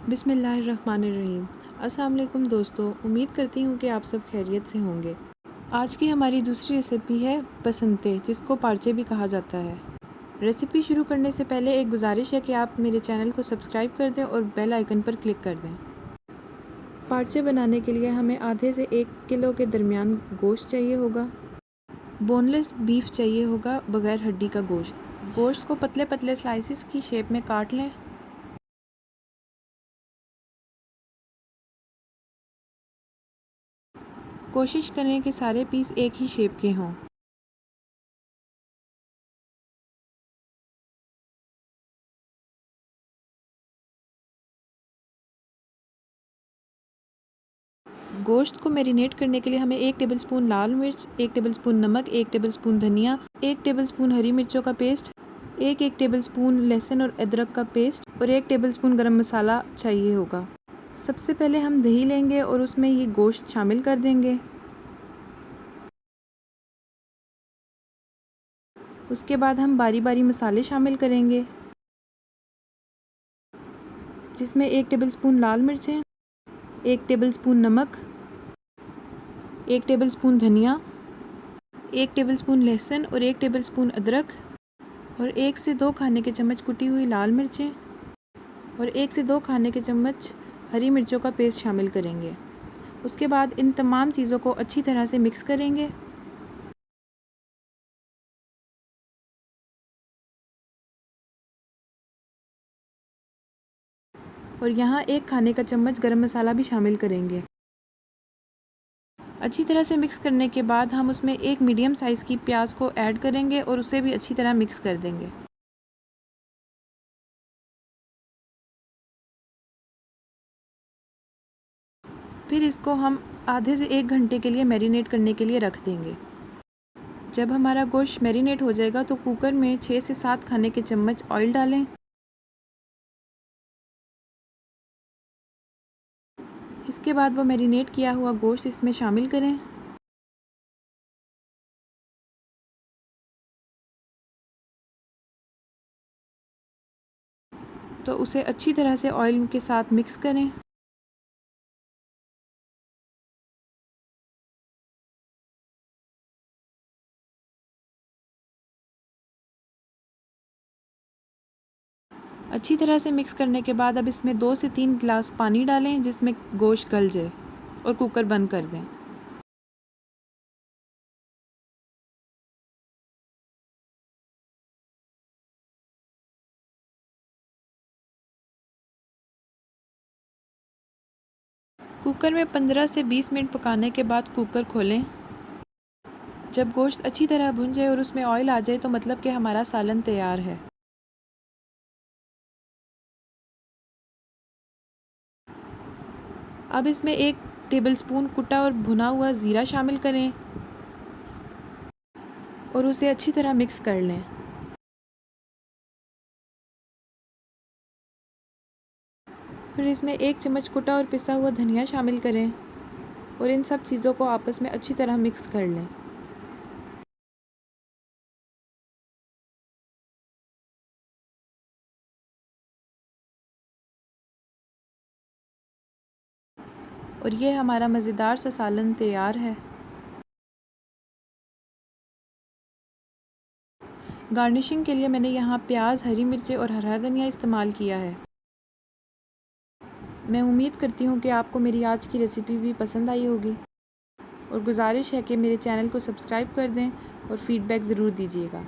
बिस्मिल्लाहिर्रहमानिर्रहीम। अस्सलाम वालेकुम दोस्तों, उम्मीद करती हूँ कि आप सब खैरियत से होंगे। आज की हमारी दूसरी रेसिपी है बसंते, जिसको पारचे भी कहा जाता है। रेसिपी शुरू करने से पहले एक गुजारिश है कि आप मेरे चैनल को सब्सक्राइब कर दें और बेल आइकन पर क्लिक कर दें। पारचे बनाने के लिए हमें आधे से 1 किलो के दरमियान गोश्त चाहिए होगा। बोनलेस बीफ चाहिए होगा, बग़ैर हड्डी का गोश्त। गोश्त को पतले पतले स्लाइसिस की शेप में काट लें। कोशिश करें कि सारे पीस एक ही शेप के हों। गोश्त को मैरिनेट करने के लिए हमें 1 टेबलस्पून लाल मिर्च, 1 टेबलस्पून नमक, 1 टेबलस्पून धनिया, 1 टेबलस्पून हरी मिर्चों का पेस्ट, एक टेबलस्पून लहसुन और अदरक का पेस्ट और 1 टेबलस्पून गरम मसाला चाहिए होगा। सबसे पहले हम दही लेंगे और उसमें ये गोश्त शामिल कर देंगे। उसके बाद हम बारी बारी मसाले शामिल करेंगे, जिसमें 1 टेबलस्पून लाल मिर्चें, 1 टेबलस्पून नमक, 1 टेबलस्पून धनिया, 1 टेबलस्पून लहसुन और 1 टेबलस्पून अदरक और 1 से 2 खाने के चम्मच कुटी हुई लाल मिर्चें और 1 से 2 खाने के चम्मच हरी मिर्चों का पेस्ट शामिल करेंगे। उसके बाद इन तमाम चीज़ों को अच्छी तरह से मिक्स करेंगे। और यहाँ 1 खाने का चम्मच गरम मसाला भी शामिल करेंगे। अच्छी तरह से मिक्स करने के बाद हम उसमें 1 मीडियम साइज़ की प्याज को ऐड करेंगे और उसे भी अच्छी तरह मिक्स कर देंगे। फिर इसको हम आधे से 1 घंटे के लिए मैरिनेट करने के लिए रख देंगे। जब हमारा गोश्त मैरिनेट हो जाएगा तो कुकर में 6 से 7 खाने के चम्मच ऑयल डालें। इसके बाद वो मैरिनेट किया हुआ गोश्त इसमें शामिल करें। तो उसे अच्छी तरह से ऑयल के साथ मिक्स करें। अच्छी तरह से मिक्स करने के बाद अब इसमें 2 से 3 गिलास पानी डालें, जिसमें गोश्त गल जाए, और कुकर बंद कर दें। कुकर में 15 से 20 मिनट पकाने के बाद कुकर खोलें। जब गोश्त अच्छी तरह भुन जाए और उसमें ऑयल आ जाए तो मतलब कि हमारा सालन तैयार है। अब इसमें 1 टेबलस्पून कुटा और भुना हुआ ज़ीरा शामिल करें और उसे अच्छी तरह मिक्स कर लें। फिर इसमें 1 चम्मच कुटा और पिसा हुआ धनिया शामिल करें और इन सब चीज़ों को आपस में अच्छी तरह मिक्स कर लें। और ये हमारा मज़ेदार सा सालन तैयार है। गार्निशिंग के लिए मैंने यहाँ प्याज, हरी मिर्चें और हरा धनिया इस्तेमाल किया है। मैं उम्मीद करती हूँ कि आपको मेरी आज की रेसिपी भी पसंद आई होगी और गुजारिश है कि मेरे चैनल को सब्सक्राइब कर दें और फ़ीडबैक ज़रूर दीजिएगा।